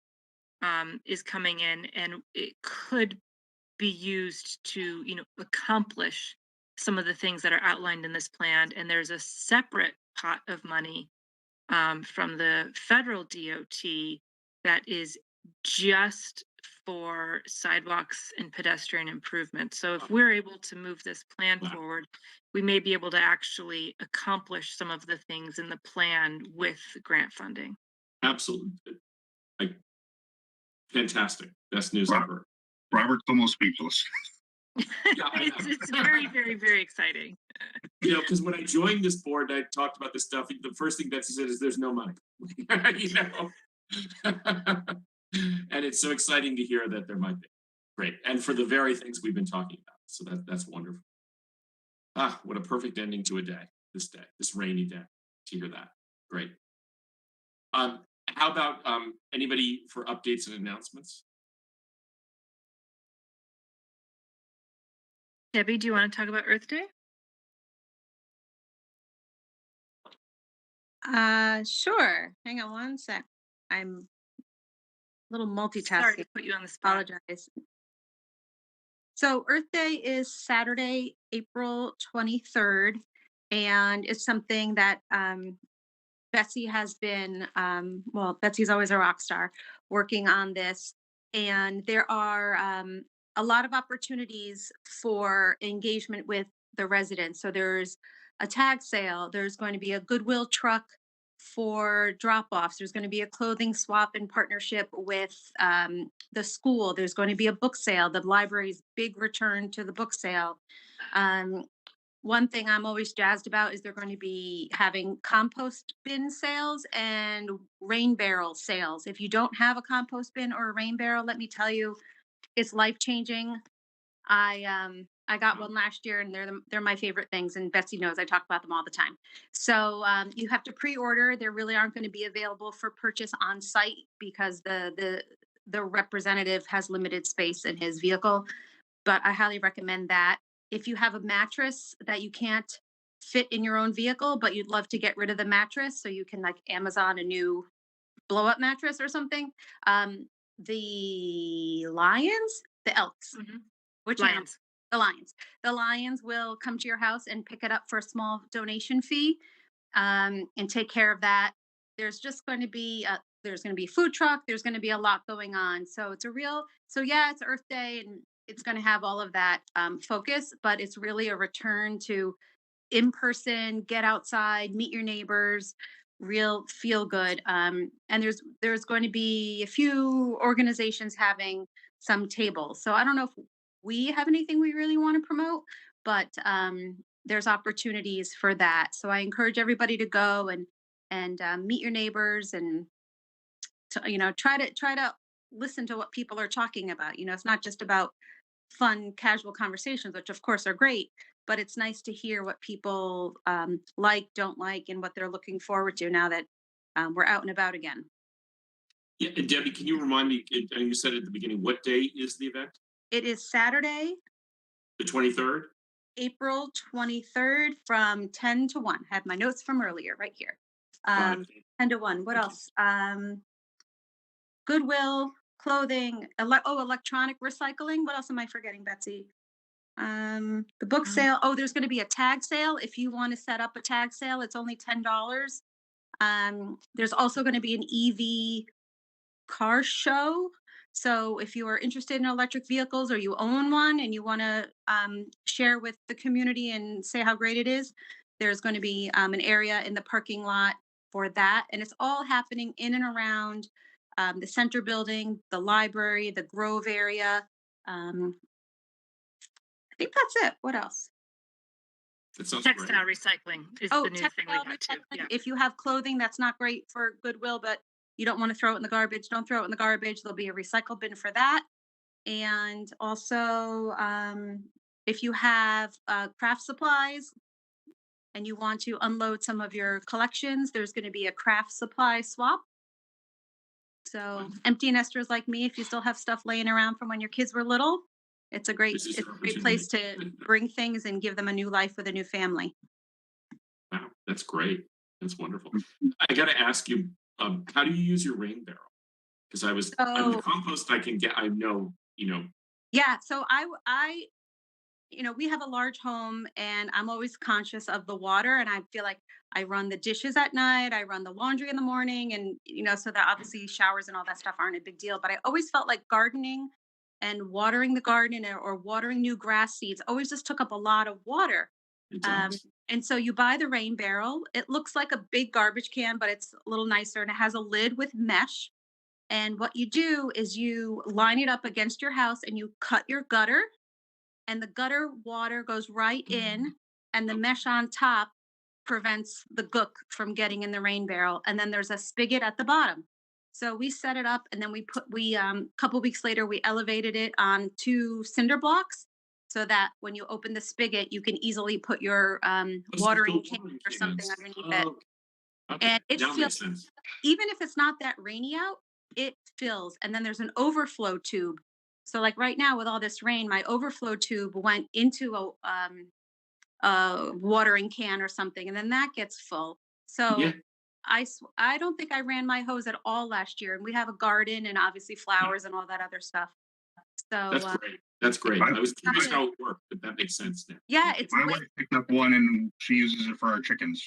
is coming in, and it could be used to accomplish some of the things that are outlined in this plan. And there's a separate pot of money from the federal DOT that is just for sidewalks and pedestrian improvements. So if we're able to move this plan Wow. forward, we may be able to actually accomplish some of the things in the plan with grant funding. Absolutely. Like, fantastic. Best news Wow. ever. Robert's almost speechless. Yeah, I know. It's very, very, very exciting. Because when I joined this board, I talked about this stuff. The first thing Betsy said is, "There's no money," and it's so exciting to hear that there might be. Great, and for the very things we've been talking about. So that's wonderful. What a perfect ending to a day. This rainy day. To hear that, great. How about anybody for updates and announcements? Debbie, do you want to talk about Earth Day? Sure. Hang on one sec. I'm a little Sorry multitasking. to put you on the spot. Apologize. So Earth Day is Saturday, April 23rd, and it's something that Betsy has been, Betsy's always a rock star, working on this. And there are a lot of opportunities for engagement with the residents. So there's a tag sale, there's going to be a Goodwill truck for drop offs, there's going to be a clothing swap in partnership with the school, there's going to be a book sale, the library's big return to the book sale. Um, One thing I'm always jazzed about is they're going to be having compost bin sales and rain barrel sales. If you don't have a compost bin or a rain barrel, let me tell you, it's life changing. I got one last year, and they're my favorite things. And Betsy knows I talk about them all the time. So you have to pre-order. They really aren't going to be available for purchase on site because the representative has limited space in his vehicle. But I highly recommend that. If you have a mattress that you can't fit in your own vehicle, but you'd love to get rid of the mattress so you can like Amazon a new blow up mattress or something, the lions, the elks, which animal? Lions. The lions. The lions will come to your house and pick it up for a small donation fee, and take care of that. There's just going to be there's going to be a food truck. There's going to be a lot going on. So it's it's Earth Day, and it's going to have all of that focus, but it's really a return to in person, get outside, meet your neighbors, real feel good. And there's going to be a few organizations having some tables. So I don't know if we have anything we really want to promote, but there's opportunities for that. So I encourage everybody to go and meet your neighbors and to, try to listen to what people are talking about. It's not just about fun, casual conversations, which of course are great, but it's nice to hear what people like, don't like, and what they're looking forward to now that we're out and about again. Yeah, and Debbie, can you remind me? You said at the beginning, what day is the event? It is Saturday, The 23rd. April 23rd from 10 to 1. I have my notes from earlier right here. Got it. 10 to 1. What Thank else? Goodwill, clothing, electronic recycling. What else am I forgetting, Betsy? The book sale. Oh, there's going to be a tag sale. If you want to set up a tag sale, it's only $10. There's also going to be an EV car show. So if you are interested in electric vehicles or you own one and you want to share with the community and say how great it is, there's going to be an area in the parking lot for that. And it's all happening in and around the center building, the library, the Grove area. think that's it. What else? That sounds great. Textile recycling is Oh, the new thing we textile got too. recycling. Yeah. If you have clothing that's not great for Goodwill, but you don't want to throw it in the garbage, don't throw it in the garbage. There'll be a recycle bin for that. And also, if you have craft supplies and you want to unload some of your collections, there's going to be a craft supply swap. So empty nesters like me, if you still have stuff laying around from when your kids were little, it's a great, This is it's your a great place to opportunity. bring things and give them a new life with a new family. Wow, that's great. That's wonderful. I got to ask you, how do you use your rain barrel? Because I with So compost, I can get. I know, yeah, so we have a large home and I'm always conscious of the water, and I feel like I run the dishes at night, I run the laundry in the morning, and so that obviously showers and all that stuff aren't a big deal, but I always felt like gardening and watering the garden or watering new grass seeds always just took up a lot of water. it Um, does. and so you buy the rain barrel. It looks like a big garbage can, but it's a little nicer and it has a lid with mesh. And what you do is you line it up against your house and you cut your gutter, and the gutter water goes right in, and the Okay. mesh on top prevents the gook from getting in the rain barrel. And then there's a spigot at the bottom. So we set it up, and then we couple weeks later we elevated it on 2 cinder blocks, so that when you open the spigot, you can easily put your Those are watering still can watering or something cans. underneath it. Oh, okay. And it Now it makes feels, sense. even if it's not that rainy out, it fills. And then there's an overflow tube. So like right now with all this rain, my overflow tube went into a watering can or something, and then that gets full. Yeah. So I don't think I ran my hose at all last year, and we have a garden and obviously flowers and all that other stuff. So That's great. That's great. I- I was curious I- how it worked, but that makes sense now. yeah, Thank you. it's My way, wife picked up one and she uses it for our chickens.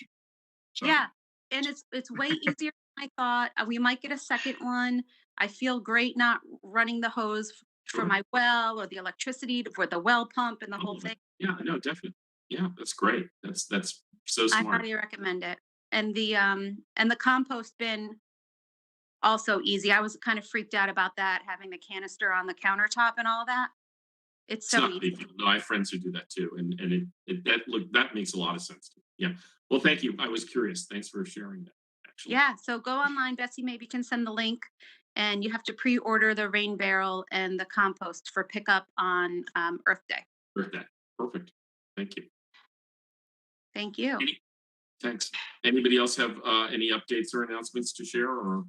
So yeah, and it's way easier than I thought. We might get a second one. I feel great not running the hose for Sure. my well or the electricity for the well pump and the whole Oh, thing. yeah, no, definitely. Yeah, that's great. That's so I smart. highly recommend it. And the compost bin also easy. I was kind of freaked out about that, having the canister on the countertop and all that. It's It's so not a easy. big deal. No, I have friends who do that too, and that makes a lot of sense to me. Yeah. Well, thank you. I was curious. Thanks for sharing that. Actually, Yeah, so go online. Betsy maybe can send the link, and you have to pre-order the rain barrel and the compost for pickup on Earth Day. heard that. Perfect. Thank you. Thank you. Any, thanks. Anybody else have any updates or announcements to share? Or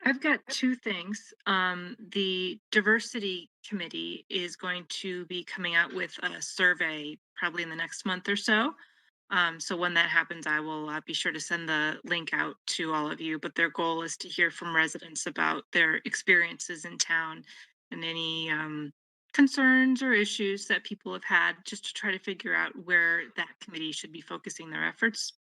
I've got 2 things. The diversity committee is going to be coming out with a survey probably in the next month or so. So when that happens, I will be sure to send the link out to all of you. But their goal is to hear from residents about their experiences in town and any concerns or issues that people have had, just to try to figure out where that committee should be focusing their efforts.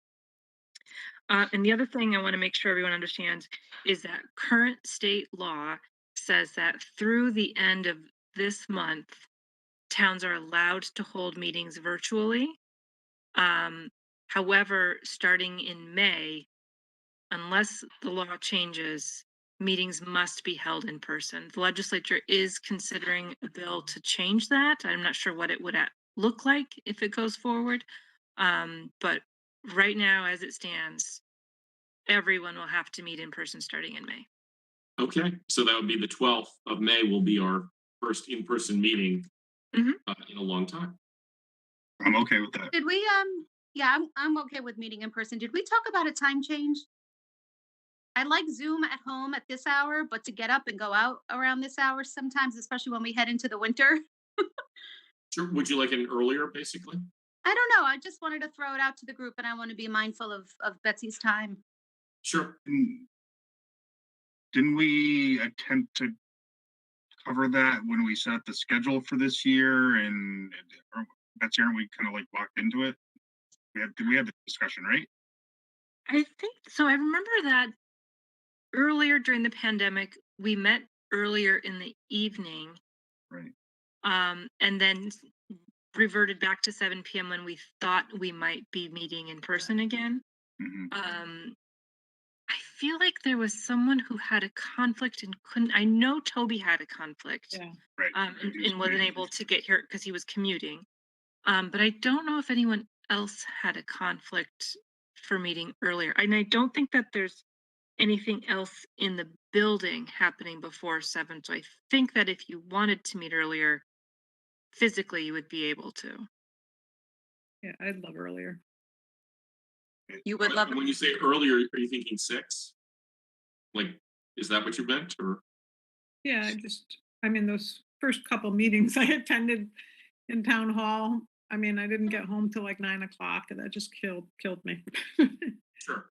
And the other thing I want to make sure everyone understands is that current state law says that through the end of this month, towns are allowed to hold meetings virtually. However, starting in May, unless the law changes, meetings must be held in person. The legislature is considering a bill to change that. I'm not sure what it would look like if it goes forward. But right now, as it stands, everyone will have to meet in person starting in May. okay, so that would be the 12th of May. Will be our first in-person meeting Mhm. in a long time. I'm okay with that. Did we yeah, I'm okay with meeting in person. Did we talk about a time change? I like Zoom at home at this hour, but to get up and go out around this hour sometimes, especially when we head into the winter. Sure. Would you like an earlier, basically? I don't know. I just wanted to throw it out to the group, and I want to be mindful of Betsy's time. Sure. Didn't we attempt to cover that when we set the schedule for this year? And Betsy, aren't we kind of like locked into it? We had the discussion, right? I think so. I remember that earlier during the pandemic, we met earlier in the evening, Right. and then reverted back to 7 p.m. when we thought we might be meeting in person again. Hmm. I feel like there was someone who had a conflict and couldn't. I know Toby had a conflict. Yeah. Right. And wasn't able to get here because he was commuting. But I don't know if anyone else had a conflict for meeting earlier. And I don't think that there's anything else in the building happening before 7. So I think that if you wanted to meet earlier, physically you would be able to. Yeah, I'd love earlier. You would love When you say earlier, are you thinking 6? Like, is that what you meant, or? Yeah, I mean, those first couple meetings I attended in town hall, I mean, I didn't get home till like 9 o'clock, and that just killed me. Sure.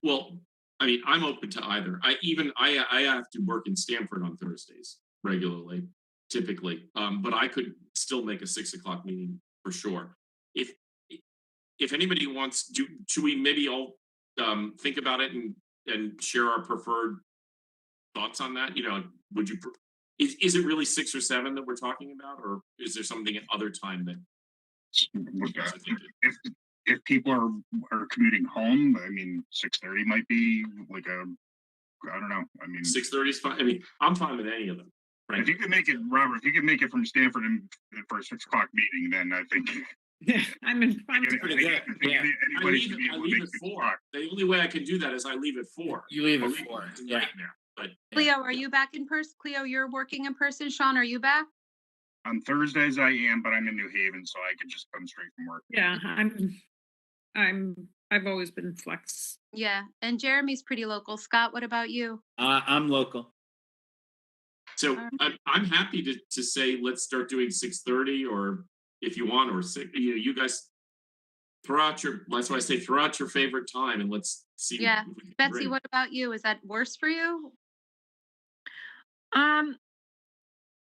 Well, I mean, I'm open to either. I have to work in Stamford on Thursdays regularly, typically. But I could still make a 6 o'clock meeting for sure. If anybody wants, should we maybe all think about it and share our preferred thoughts on that? You know, would you? Is it really 6 or 7 that we're talking about, or is there something at other time that? If people are commuting home, I mean, 6:30 might be like I don't know. I mean, 6:30 is fine. I mean, I'm fine with any of them. if Frankly. you can make it, Robert, if you can make it from Stanford for a 6 o'clock meeting, then I think Yeah, I'm I think pretty good. Yeah. I anybody should be leave, I able to leave make at 6 4. o'clock. The only way I can do that is I leave at 4. You leave at Believe me, 4. it's a Yeah. nightmare, but Cleo, are you back in person? Cleo, you're working in person. Sean, are you back? On Thursdays I am, but I'm in New Haven, so I could just come straight from work. Yeah, I've always been flex. Yeah. And Jeremy's pretty local. Scott, what about you? I'm local. so I'm happy to say let's start doing 6:30, or if you want, or 6. You guys throw out your. That's why I say throw out your favorite time, and let's see. Yeah. if we can Betsy, agree. what about you? Is that worse for you?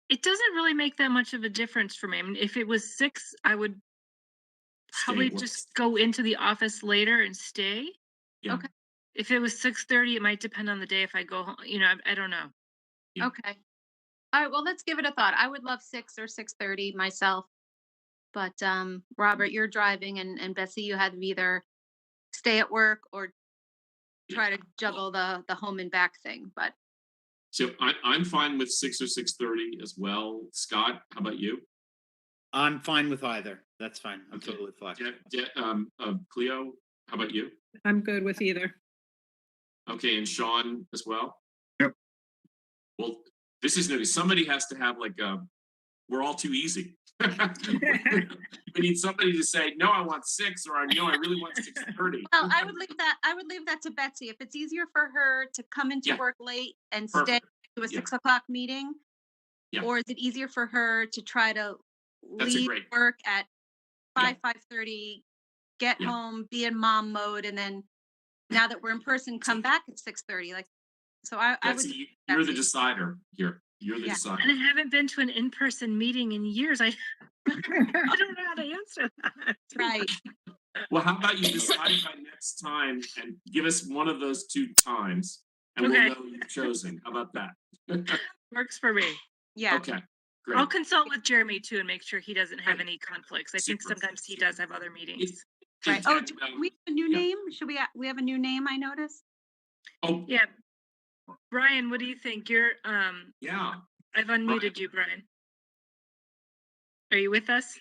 It doesn't really make that much of a difference for me. I mean, if it was 6, I would Stay probably work. just go into the office later and stay. Yeah. Okay. If it was 6:30, it might depend on the day. If I go home, I don't know. Yeah. Okay. All right. Well, let's give it a thought. I would love 6 or 6:30 myself. But Robert, you're driving, and Betsy, you had to either stay at work or try to juggle the home and back thing. But So I'm fine with 6 or 6:30 as well. Scott, how about you? I'm fine with either. That's fine. I'm Okay. totally flexible. Cleo, how about you? I'm good with either. Okay, and Shawn as well? Yep. Well, this is new. Somebody has to have like we're all too easy. We need somebody to say, no, I want 6, or no, I really want 6:30. well, I would leave that to Betsy. If it's easier for her to come into Yeah. work late and Perfect. stay to a Yeah. 6 o'clock meeting, Yeah. or is it easier for her to try to That's a leave great- work at Yeah. 5:30, get Yeah. home, be in mom mode, and then now that we're in person, come back at 6:30? Like, so I would. Betsy, you're the Betsy. decider here. You're the Yeah. decider. And I haven't been to an in-person meeting in years. I I don't know how to answer that. Right. Well, how about you decide by next time and give us one of those 2 times, and Okay. we'll know you've chosen. How about that? Works for me. Yeah. Okay, great. I'll consult with Jeremy too and make sure he doesn't have Great. any conflicts. I think Super. sometimes he does have other meetings. Right. Oh, do And, we have a new yeah. name? Should we have a new name? I noticed. Oh, Yeah. Brian, what do you think? You're yeah. I've unmuted you, Brian. Are you with us?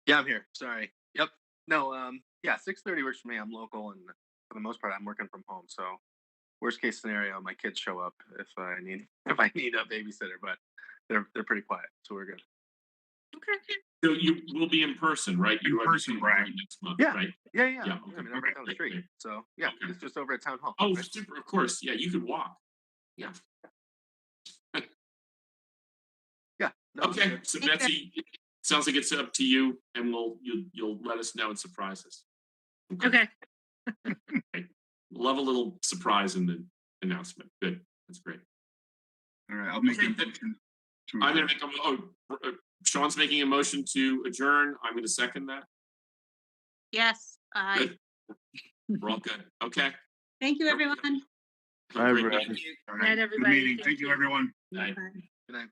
Yeah, I'm here. Sorry. Yep. No, yeah, 6:30 works for me. I'm local, and for the most part, I'm working from home. So, worst case scenario, my kids show up if I need a babysitter, but they're pretty quiet, so we're good. Okay. So you will be in person, right? In You are person, Brian. next month, Yeah. right? Yeah. Yeah, I mean, I'm right down the okay, street. great. So yeah, Okay. it's just over at town hall. Oh, right? super. Of course. Yeah, you could walk. Yeah. Yeah. No, Okay. good. So Thank you. Betsy, it sounds like it's up to you, and you'll let us know and surprise us. Okay. Love a little surprise in the announcement. Good. That's great. All right, I'll make a Okay. motion to I'm gonna adjourn. make Sean's making a motion to adjourn. I'm gonna second that. Yes. Good. We're all good. Okay. Thank you, everyone. Have a Bye, great everybody. night. All Night, right, good everybody. meeting. Thank Thank you, you. everyone. Night. Bye. Good night.